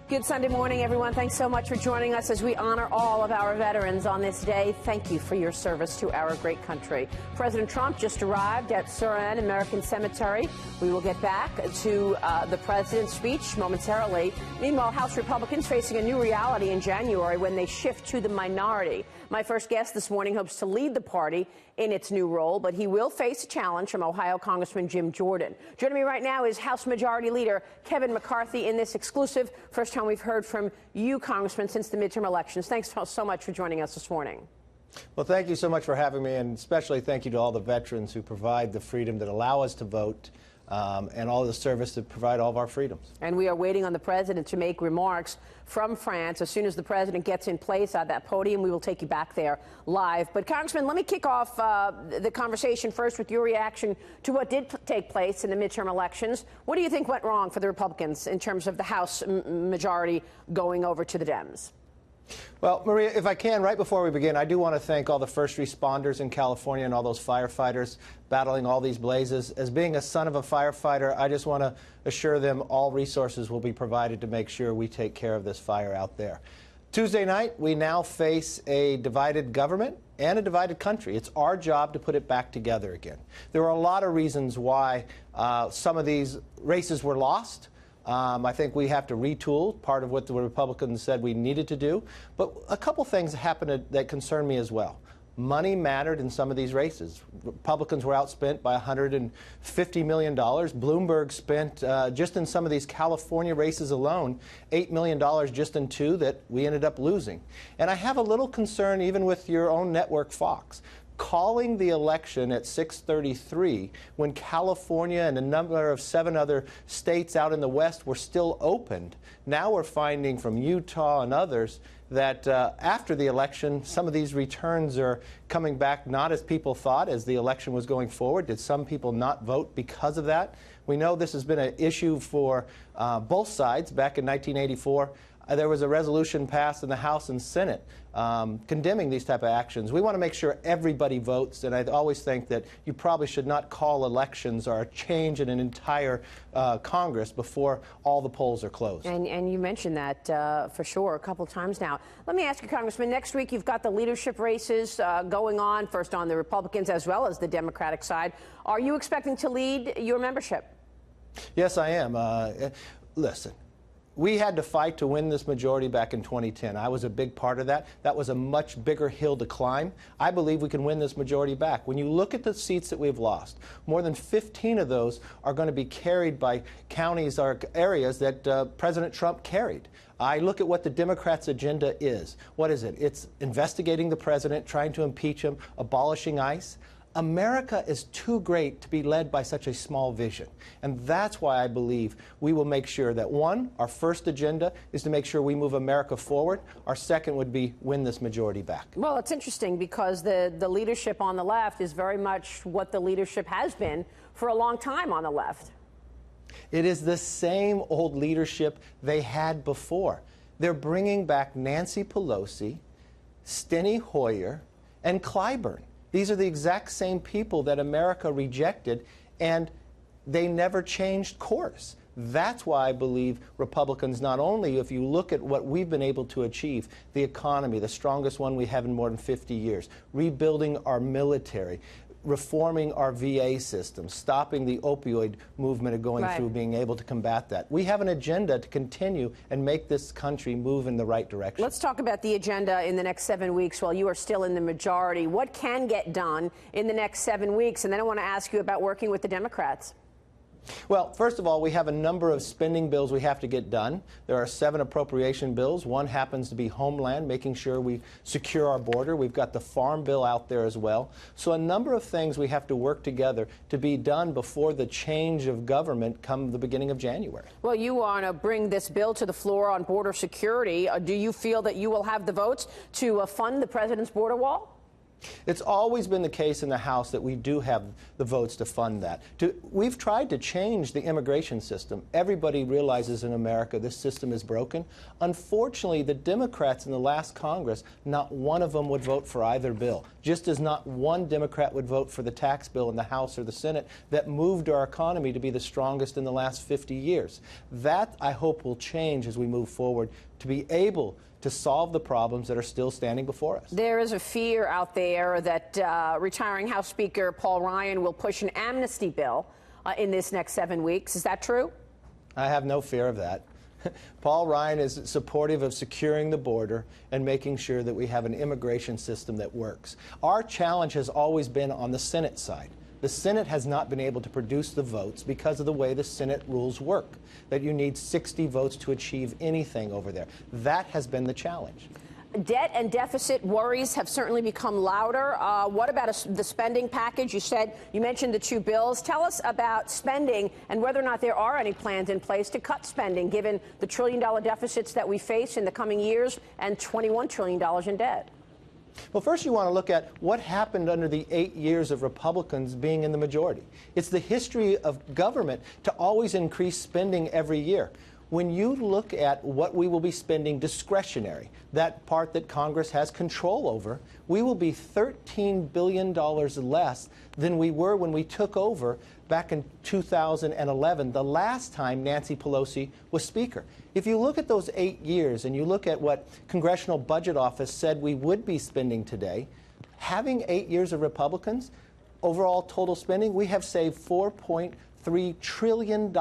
Good Sunday morning, everyone. Thanks so much for joining us as we honor all of our veterans on this day. Thank you for your service to our great country. President Trump just arrived at Surin American Cemetery. We will get back to the president's speech momentarily. Meanwhile, House Republicans facing a new reality in January when they shift to the minority. My first guest this morning hopes to lead the party in its new role, but he will face a challenge from Ohio Congressman Jim Jordan. Joining me right now is House Majority Leader Kevin McCarthy in this exclusive first time we've heard from you, Congressman, since the midterm elections. Thanks so much for joining us this morning. Well, thank you so much for having me, and especially thank you to all the veterans who provide the freedom that allow us to vote and all the service that provide all of our freedoms. And we are waiting on the president to make remarks from France. As soon as the president gets in place at that podium, we will take you back there live. But, Congressman, let me kick off the conversation first with your reaction to what did take place in the midterm elections. What do you think went wrong for the Republicans in terms of the House majority going over to the Dems? Well, Maria, if I can, right before we begin, I do want to thank all the first responders in California and all those firefighters battling all these blazes. As being a son of a firefighter, I just want to assure them all resources will be provided to make sure we take care of this fire out there. Tuesday night, we now face a divided government and a divided country. It's our job to put it back together again. There are a lot of reasons why some of these races were lost. I think we have to retool, part of what the Republicans said we needed to do. But a couple things happened that concern me as well. Money mattered in some of these races. Republicans were outspent by $150 million. Bloomberg spent, just in some of these California races alone, $8 million just in two that we ended up losing. And I have a little concern even with your own network, Fox, calling the election at 6:33 when California and a number of 7 other states out in the West were still opened. Now we're finding from Utah and others that after the election, some of these returns are coming back not as people thought as the election was going forward. Did some people not vote because of that? We know this has been an issue for both sides. Back in 1984, there was a resolution passed in the House and Senate condemning these type of actions. We want to make sure everybody votes, and I always think that you probably should not call elections or a change in an entire Congress before all the polls are closed. And you mentioned that for sure a couple times now. Let me ask you, Congressman, next week you've got the leadership races going on, first on the Republicans as well as the Democratic side. Are you expecting to lead your membership? Yes, I am. Listen. We had to fight to win this majority back in 2010. I was a big part of that. That was a much bigger hill to climb. I believe we can win this majority back. When you look at the seats that we've lost, more than 15 of those are going to be carried by counties or areas that President Trump carried. I look at what the Democrats' agenda is. What is it? It's investigating the president, trying to impeach him, abolishing ICE. America is too great to be led by such a small vision. And that's why I believe we will make sure that, one, our first agenda is to make sure we move America forward. Our second would be win this majority back. Well, it's interesting because the leadership on the left is very much what the leadership has been for a long time on the left. It is the same old leadership they had before. They're bringing back Nancy Pelosi, Steny Hoyer, and Clyburn. These are the exact same people that America rejected, and they never changed course. That's why I believe Republicans, not only if you look at what we've been able to achieve, the economy, the strongest one we have in more than 50 years, rebuilding our military, reforming our VA system, stopping the opioid movement of going through, being able to combat that. We have an agenda to continue and make this country move in the right direction. Let's talk about the agenda in the next 7 weeks while you are still in the majority. What can get done in the next 7 weeks? And then I want to ask you about working with the Democrats. Well, first of all, we have a number of spending bills we have to get done. There are 7 appropriation bills. One happens to be Homeland, making sure we secure our border. We've got the Farm Bill out there as well. So a number of things we have to work together to be done before the change of government come the beginning of January. Well, you want to bring this bill to the floor on border security. Do you feel that you will have the votes to fund the president's border wall? It's always been the case in the House that we do have the votes to fund that. We've tried to change the immigration system. Everybody realizes in America this system is broken. Unfortunately, the Democrats in the last Congress, not one of them would vote for either bill, just as not one Democrat would vote for the tax bill in the House or the Senate that moved our economy to be the strongest in the last 50 years. That, I hope, will change as we move forward to be able to solve the problems that are still standing before us. There is a fear out there that retiring House Speaker Paul Ryan will push an amnesty bill in this next 7 weeks. Is that true? I have no fear of that. Paul Ryan is supportive of securing the border and making sure that we have an immigration system that works. Our challenge has always been on the Senate side. The Senate has not been able to produce the votes because of the way the Senate rules work, that you need 60 votes to achieve anything over there. That has been the challenge. Debt and deficit worries have certainly become louder. What about the spending package? You mentioned the two bills. Tell us about spending and whether or not there are any plans in place to cut spending, given the trillion-dollar deficits that we face in the coming years and $21 trillion in debt. Well, first you want to look at what happened under the 8 years of Republicans being in the majority. It's the history of government to always increase spending every year. When you look at what we will be spending discretionary, that part that Congress has control over, we will be $13 billion less than we were when we took over back in 2011, the last time Nancy Pelosi was Speaker. If you look at those 8 years and you look at what Congressional Budget Office said we would be spending today, having 8 years of Republicans, overall total spending, we have saved $4.3 trillion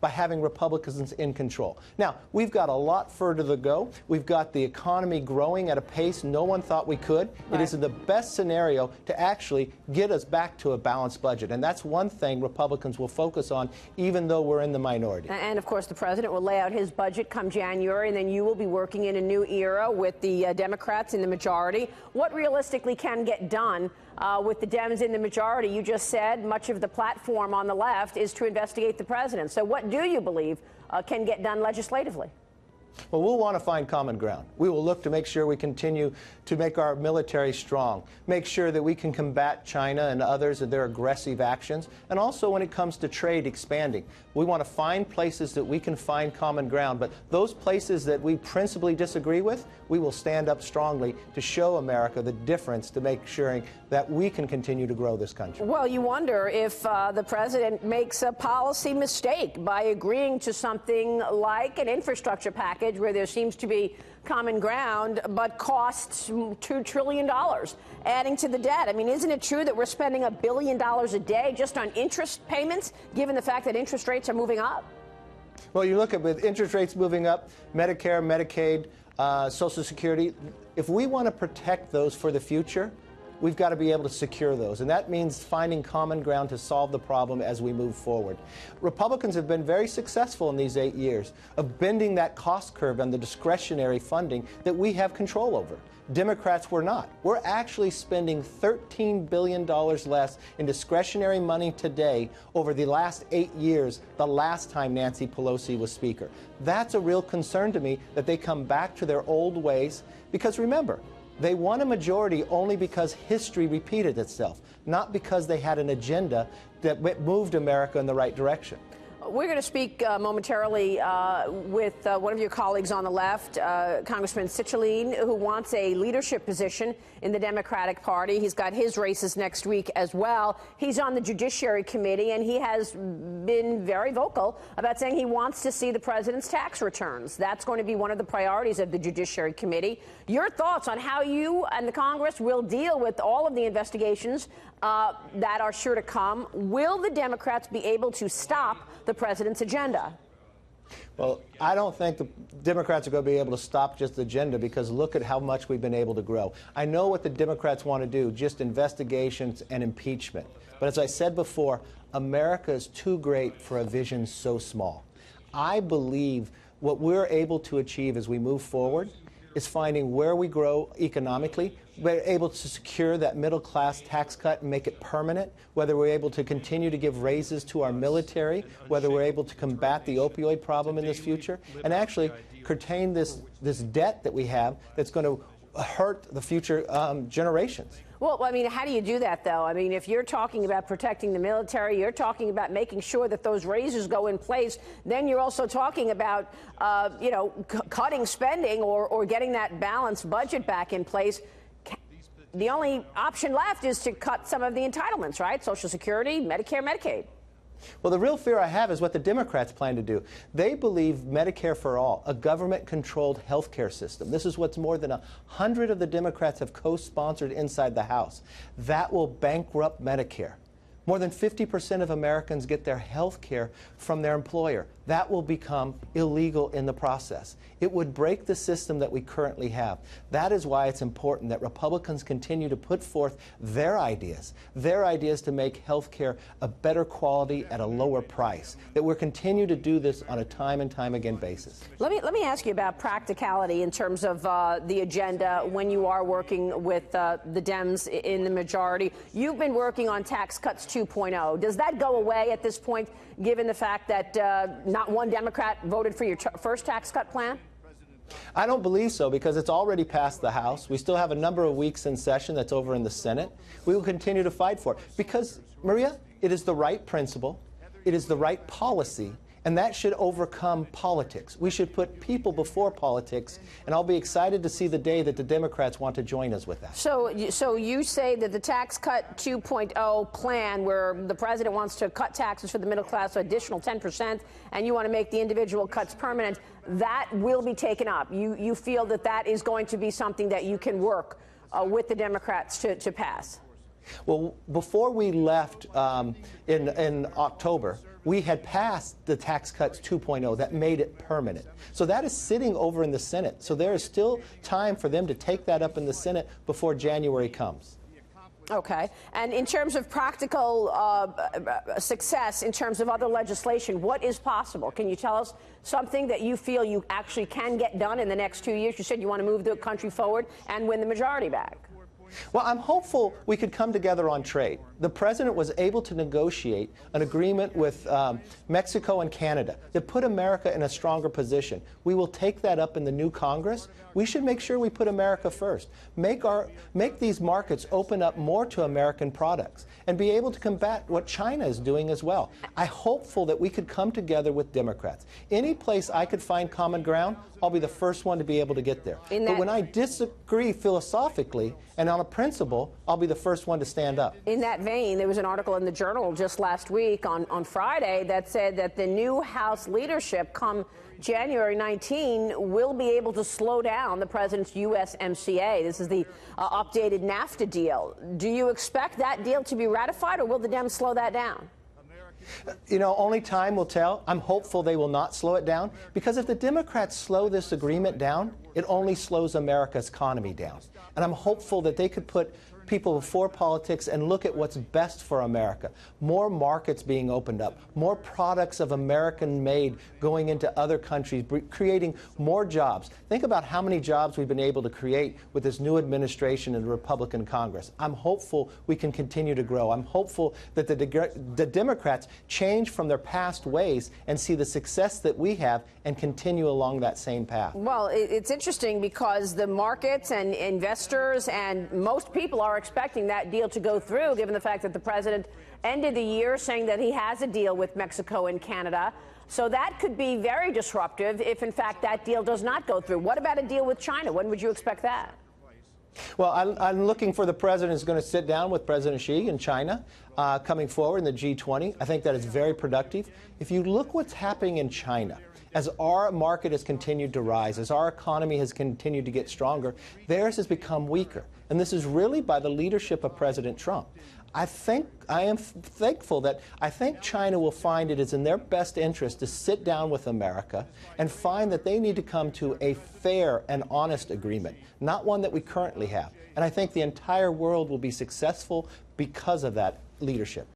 by having Republicans in control. Now, we've got a lot further to go. We've got the economy growing at a pace no one thought we could. Right. It is the best scenario to actually get us back to a balanced budget. And that's one thing Republicans will focus on, even though we're in the minority. And, of course, the president will lay out his budget come January, and then you will be working in a new era with the Democrats in the majority. What realistically can get done with the Dems in the majority? You just said much of the platform on the left is to investigate the president. So what do you believe can get done legislatively? Well, we'll want to find common ground. We will look to make sure we continue to make our military strong, make sure that we can combat China and others and their aggressive actions, and also when it comes to trade expanding. We want to find places that we can find common ground, but those places that we principally disagree with, we will stand up strongly to show America the difference to make sure that we can continue to grow this country. Well, you wonder if the president makes a policy mistake by agreeing to something like an infrastructure package where there seems to be common ground, but costs $2 trillion, adding to the debt. I mean, isn't it true that we're spending $1 billion a day just on interest payments, given the fact that interest rates are moving up? Well, you look at with interest rates moving up, Medicare, Medicaid, Social Security, if we want to protect those for the future, we've got to be able to secure those. And that means finding common ground to solve the problem as we move forward. Republicans have been very successful in these 8 years of bending that cost curve on the discretionary funding that we have control over. Democrats were not. We're actually spending $13 billion less in discretionary money today over the last 8 years, the last time Nancy Pelosi was Speaker. That's a real concern to me, that they come back to their old ways, because remember, they won a majority only because history repeated itself, not because they had an agenda that moved America in the right direction. We're going to speak momentarily with one of your colleagues on the left, Congressman Cicilline, who wants a leadership position in the Democratic Party. He's got his races next week as well. He's on the Judiciary Committee, and he has been very vocal about saying he wants to see the president's tax returns. That's going to be one of the priorities of the Judiciary Committee. Your thoughts on how you and the Congress will deal with all of the investigations that are sure to come? Will the Democrats be able to stop the president's agenda? Well, I don't think the Democrats are going to be able to stop just the agenda, because look at how much we've been able to grow. I know what the Democrats want to do, just investigations and impeachment. But as I said before, America is too great for a vision so small. I believe what we're able to achieve as we move forward is finding where we grow economically. We're able to secure that middle-class tax cut and make it permanent, whether we're able to continue to give raises to our military, whether we're able to combat the opioid problem in this future, and actually curtail this debt that we have that's going to hurt the future generations. Well, I mean, how do you do that, though? I mean, if you're talking about protecting the military, you're talking about making sure that those raises go in place, then you're also talking about, cutting spending or getting that balanced budget back in place. The only option left is to cut some of the entitlements, right? Social Security, Medicare, Medicaid. Well, the real fear I have is what the Democrats plan to do. They believe Medicare for all, a government-controlled health care system. This is what's more than 100 of the Democrats have co-sponsored inside the House. That will bankrupt Medicare. More than 50% of Americans get their health care from their employer. That will become illegal in the process. It would break the system that we currently have. That is why it's important that Republicans continue to put forth their ideas to make health care a better quality at a lower price, that we'll continue to do this on a time and time again basis. Let me ask you about practicality in terms of the agenda when you are working with the Dems in the majority. You've been working on tax cuts 2.0. Does that go away at this point, given the fact that not one Democrat voted for your first tax cut plan? I don't believe so, because it's already passed the House. We still have a number of weeks in session that's over in the Senate. We will continue to fight for it because, Maria, it is the right principle, it is the right policy, and that should overcome politics. We should put people before politics, and I'll be excited to see the day that the Democrats want to join us with that. So you say that the tax cut 2.0 plan, where the president wants to cut taxes for the middle class an additional 10%, and you want to make the individual cuts permanent, that will be taken up. You feel that that is going to be something that you can work with the Democrats to pass? Well, before we left in October, we had passed the tax cuts 2.0 that made it permanent. So that is sitting over in the Senate. So there is still time for them to take that up in the Senate before January comes. Okay. And in terms of practical success, in terms of other legislation, what is possible? Can you tell us something that you feel you actually can get done in the next 2 years? You said you want to move the country forward and win the majority back. Well, I'm hopeful we could come together on trade. The president was able to negotiate an agreement with Mexico and Canada that put America in a stronger position. We will take that up in the new Congress. We should make sure we put America first. Make these markets open up more to American products and be able to combat what China is doing as well. I'm hopeful that we could come together with Democrats. Any place I could find common ground, I'll be the first one to be able to get there. But when I disagree philosophically and on a principle, I'll be the first one to stand up. In that vein, there was an article in the Journal just last week on Friday that said that the new House leadership come January 19 will be able to slow down the president's USMCA. This is the updated NAFTA deal. Do you expect that deal to be ratified, or will the Dems slow that down? You know, only time will tell. I'm hopeful they will not slow it down, because if the Democrats slow this agreement down, it only slows America's economy down. And I'm hopeful that they could put people before politics and look at what's best for America. More markets being opened up, more products of American made going into other countries, creating more jobs. Think about how many jobs we've been able to create with this new administration and the Republican Congress. I'm hopeful we can continue to grow. I'm hopeful that the Democrats change from their past ways and see the success that we have and continue along that same path. Well, it's interesting because the markets and investors and most people are expecting that deal to go through, given the fact that the president ended the year saying that he has a deal with Mexico and Canada. So that could be very disruptive if, in fact, that deal does not go through. What about a deal with China? When would you expect that? Well, I'm looking for the president is going to sit down with President Xi in China coming forward in the G20. I think that is very productive. If you look what's happening in China, as our market has continued to rise, as our economy has continued to get stronger, theirs has become weaker. And this is really by the leadership of President Trump. I am thankful that I think China will find it is in their best interest to sit down with America and find that they need to come to a fair and honest agreement, not one that we currently have. And I think the entire world will be successful because of that leadership.